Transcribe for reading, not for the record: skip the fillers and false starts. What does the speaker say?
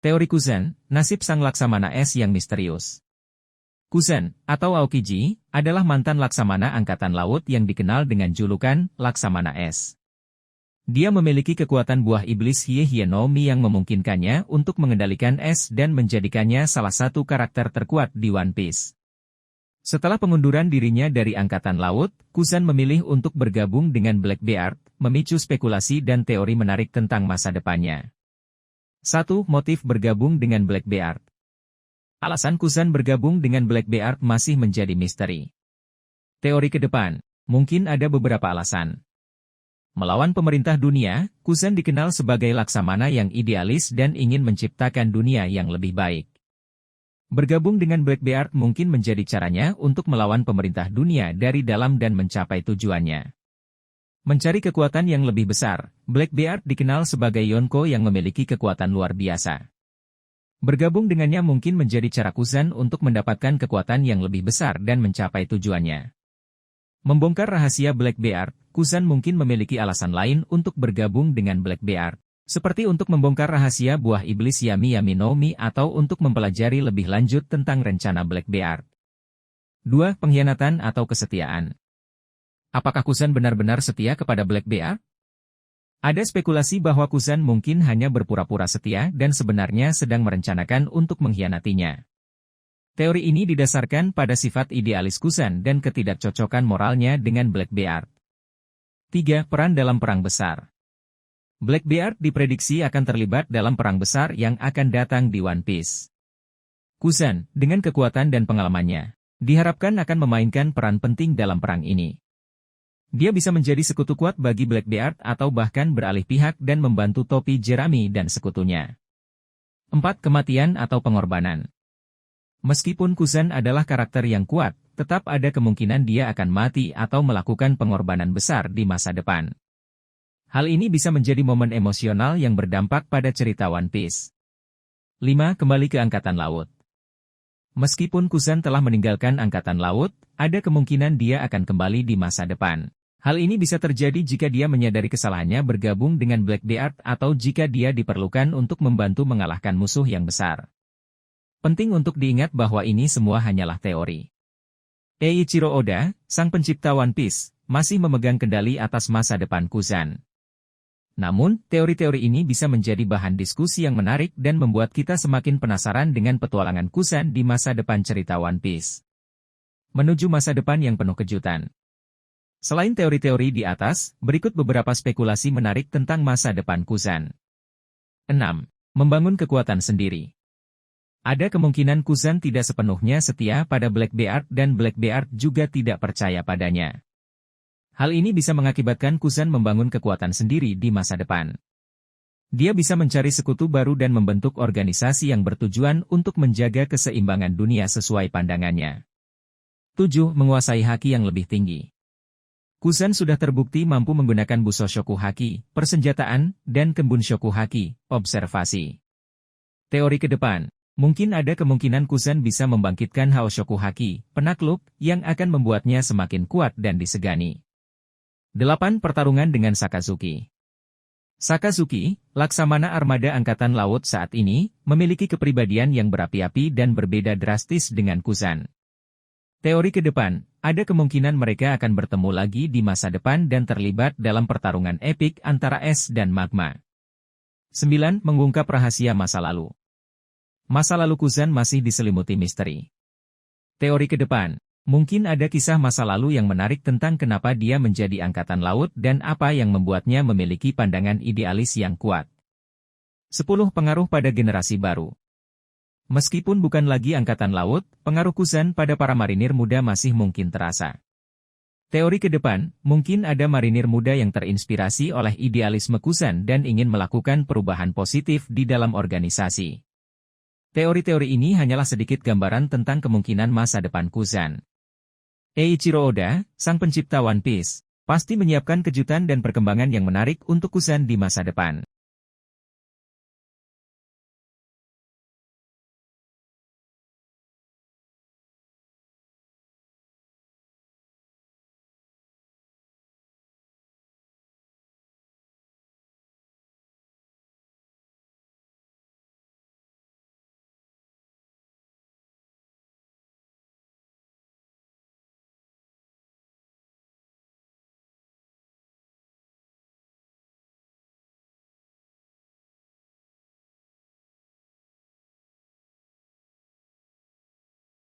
Teori Kuzan, nasib sang Laksamana es yang misterius. Kuzan, atau Aokiji, adalah mantan Laksamana Angkatan Laut yang dikenal dengan julukan Laksamana Es. Dia memiliki kekuatan buah iblis Hie no Mi yang memungkinkannya untuk mengendalikan es dan menjadikannya salah satu karakter terkuat di One Piece. Setelah pengunduran dirinya dari Angkatan Laut, Kuzan memilih untuk bergabung dengan Blackbeard, memicu spekulasi dan teori menarik tentang masa depannya. 1. Motif bergabung dengan Blackbeard. Alasan Kuzan bergabung dengan Blackbeard masih menjadi misteri. Teori ke depan, mungkin ada beberapa alasan. Melawan pemerintah dunia, Kuzan dikenal sebagai Laksamana yang idealis dan ingin menciptakan dunia yang lebih baik. Bergabung dengan Blackbeard mungkin menjadi caranya untuk melawan pemerintah dunia dari dalam dan mencapai tujuannya. Mencari kekuatan yang lebih besar, Blackbeard dikenal sebagai Yonko yang memiliki kekuatan luar biasa. Bergabung dengannya mungkin menjadi cara Kuzan untuk mendapatkan kekuatan yang lebih besar dan mencapai tujuannya. Membongkar rahasia Blackbeard, Kuzan mungkin memiliki alasan lain untuk bergabung dengan Blackbeard, seperti untuk membongkar rahasia buah iblis Yami no Mi atau untuk mempelajari lebih lanjut tentang rencana Blackbeard. 2. Pengkhianatan atau kesetiaan. Apakah Kuzan benar-benar setia kepada Blackbeard? Ada spekulasi bahwa Kuzan mungkin hanya berpura-pura setia dan sebenarnya sedang merencanakan untuk mengkhianatinya. Teori ini didasarkan pada sifat idealis Kuzan dan ketidakcocokan moralnya dengan Blackbeard. 3. Peran dalam perang besar. Blackbeard diprediksi akan terlibat dalam perang besar yang akan datang di One Piece. Kuzan, dengan kekuatan dan pengalamannya, diharapkan akan memainkan peran penting dalam perang ini. Dia bisa menjadi sekutu kuat bagi Blackbeard atau bahkan beralih pihak dan membantu topi Jerami dan sekutunya. 4. Kematian atau pengorbanan. Meskipun Kuzan adalah karakter yang kuat, tetap ada kemungkinan dia akan mati atau melakukan pengorbanan besar di masa depan. Hal ini bisa menjadi momen emosional yang berdampak pada cerita One Piece. 5. Kembali ke Angkatan Laut. Meskipun Kuzan telah meninggalkan Angkatan Laut, ada kemungkinan dia akan kembali di masa depan. Hal ini bisa terjadi jika dia menyadari kesalahannya bergabung dengan Blackbeard atau jika dia diperlukan untuk membantu mengalahkan musuh yang besar. Penting untuk diingat bahwa ini semua hanyalah teori. Eiichiro Oda, sang pencipta One Piece, masih memegang kendali atas masa depan Kuzan. Namun, teori-teori ini bisa menjadi bahan diskusi yang menarik dan membuat kita semakin penasaran dengan petualangan Kuzan di masa depan cerita One Piece. Menuju masa depan yang penuh kejutan. Selain teori-teori di atas, berikut beberapa spekulasi menarik tentang masa depan Kuzan. 6. Membangun kekuatan sendiri. Ada kemungkinan Kuzan tidak sepenuhnya setia pada Blackbeard dan Blackbeard juga tidak percaya padanya. Hal ini bisa mengakibatkan Kuzan membangun kekuatan sendiri di masa depan. Dia bisa mencari sekutu baru dan membentuk organisasi yang bertujuan untuk menjaga keseimbangan dunia sesuai pandangannya. 7. Menguasai haki yang lebih tinggi. Kuzan sudah terbukti mampu menggunakan Busoshoku Haki, persenjataan, dan Kenbunshoku Haki, observasi. Teori ke depan, mungkin ada kemungkinan Kuzan bisa membangkitkan Haoshoku Haki, penakluk, yang akan membuatnya semakin kuat dan disegani. 8. Pertarungan dengan Sakazuki. Sakazuki, Laksamana Armada Angkatan Laut saat ini, memiliki kepribadian yang berapi-api dan berbeda drastis dengan Kuzan. Teori ke depan, ada kemungkinan mereka akan bertemu lagi di masa depan dan terlibat dalam pertarungan epik antara es dan magma. 9. Mengungkap rahasia masa lalu. Masa lalu Kuzan masih diselimuti misteri. Teori ke depan, mungkin ada kisah masa lalu yang menarik tentang kenapa dia menjadi Angkatan Laut dan apa yang membuatnya memiliki pandangan idealis yang kuat. 10. Pengaruh pada generasi baru. Meskipun bukan lagi Angkatan Laut, pengaruh Kuzan pada para marinir muda masih mungkin terasa. Teori ke depan, mungkin ada marinir muda yang terinspirasi oleh idealisme Kuzan dan ingin melakukan perubahan positif di dalam organisasi. Teori-teori ini hanyalah sedikit gambaran tentang kemungkinan masa depan Kuzan. Eiichiro Oda, sang pencipta One Piece, pasti menyiapkan kejutan dan perkembangan yang menarik untuk Kuzan di masa depan.